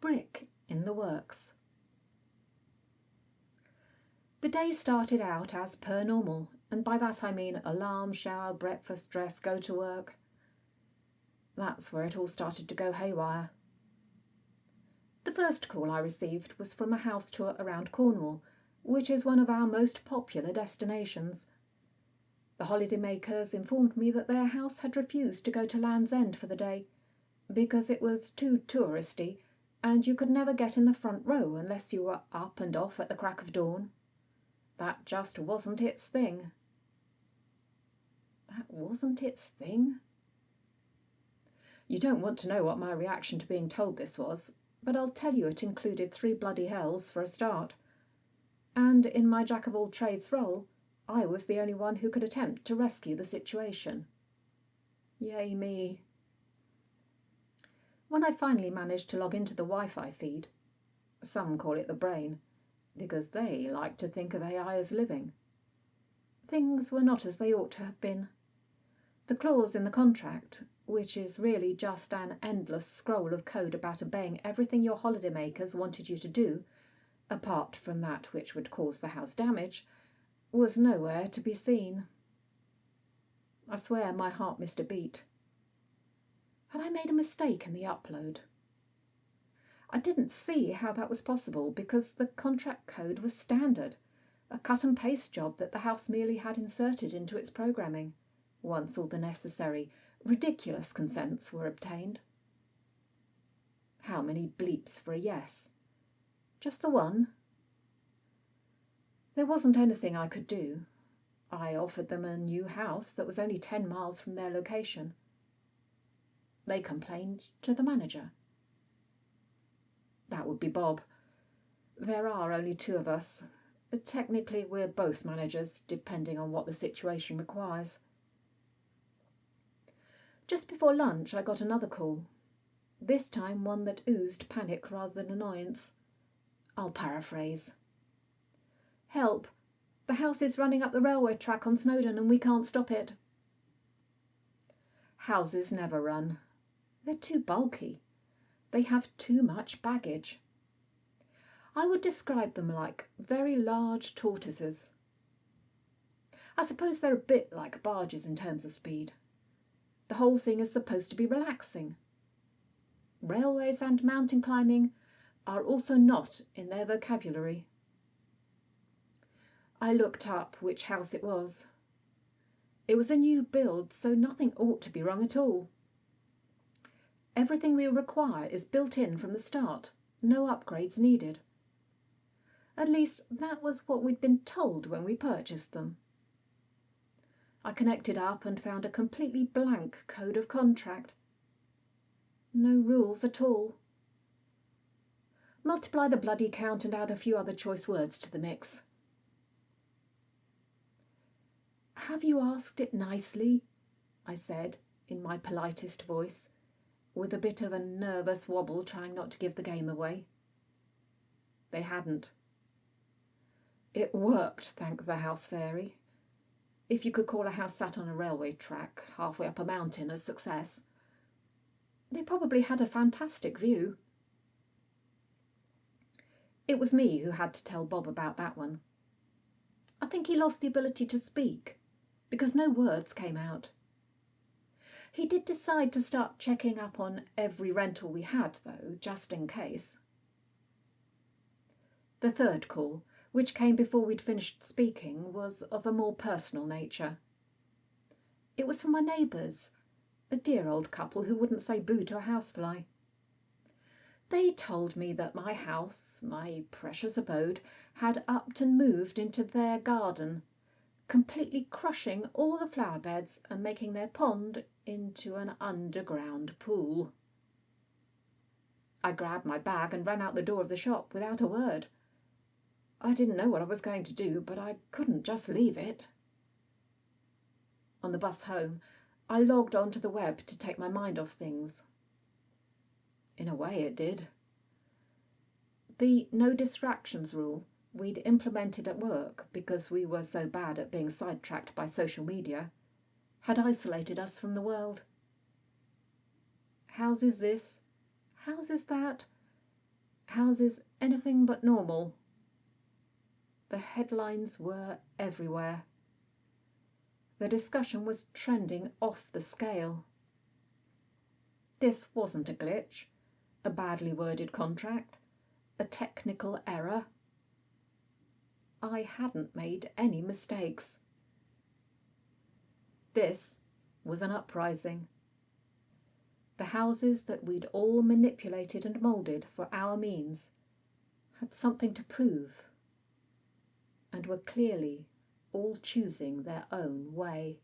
brick in the works. The day started out as per normal, and by that I mean alarm, shower, breakfast, dress, go to work. That's where it all started to go haywire. The first call I received was from a house tour around Cornwall, which is one of our most popular destinations. The holidaymakers informed me that their house had refused to go to Land's End for the day because it was too touristy and you could never get in the front row unless you were up and off at the crack of dawn. That just wasn't its thing. That wasn't its thing? You don't want to know what my reaction to being told this was, but I'll tell you it included 3 bloody hells for a start. And in my jack-of-all-trades role, I was the only one who could attempt to rescue the situation. Yay me. When I finally managed to log into the Wi-Fi feed, some call it the brain, because they like to think of AI as living, things were not as they ought to have been. The clause in the contract, which is really just an endless scroll of code about obeying everything your holidaymakers wanted you to do, apart from that which would cause the house damage, was nowhere to be seen. I swear my heart missed a beat. Had I made a mistake in the upload? I didn't see how that was possible because the contract code was standard, a cut-and-paste job that the house merely had inserted into its programming, once all the necessary, ridiculous consents were obtained. How many bleeps for a yes? Just the one? There wasn't anything I could do. I offered them a new house that was only 10 miles from their location. They complained to the manager. That would be Bob. There are only 2 of us. Technically, we're both managers, depending on what the situation requires. Just before lunch, I got another call. This time one that oozed panic rather than annoyance. I'll paraphrase. Help! The house is running up the railway track on Snowdon and we can't stop it. Houses never run. They're too bulky. They have too much baggage. I would describe them like very large tortoises. I suppose they're a bit like barges in terms of speed. The whole thing is supposed to be relaxing. Railways and mountain climbing are also not in their vocabulary. I looked up which house it was. It was a new build, so nothing ought to be wrong at all. Everything we require is built in from the start, no upgrades needed. At least that was what we'd been told when we purchased them. I connected up and found a completely blank code of contract. No rules at all. Multiply the bloody count and add a few other choice words to the mix. Have you asked it nicely? I said in my politest voice, with a bit of a nervous wobble trying not to give the game away. They hadn't. It worked, thank the house fairy. If you could call a house sat on a railway track halfway up a mountain a success. They probably had a fantastic view. It was me who had to tell Bob about that one. I think he lost the ability to speak, because no words came out. He did decide to start checking up on every rental we had, though, just in case. The third call, which came before we'd finished speaking, was of a more personal nature. It was from my neighbours, a dear old couple who wouldn't say boo to a housefly. They told me that my house, my precious abode, had upped and moved into their garden, completely crushing all the flower beds and making their pond into an underground pool. I grabbed my bag and ran out the door of the shop without a word. I didn't know what I was going to do, but I couldn't just leave it. On the bus home, I logged onto the web to take my mind off things. In a way, it did. The no distractions rule we'd implemented at work because we were so bad at being sidetracked by social media had isolated us from the world. Houses this, houses that, Houses anything but normal. The headlines were everywhere. The discussion was trending off the scale. This wasn't a glitch, a badly worded contract, a technical error. I hadn't made any mistakes. This was an uprising. The houses that we'd all manipulated and moulded for our means had something to prove, and were clearly all choosing their own way.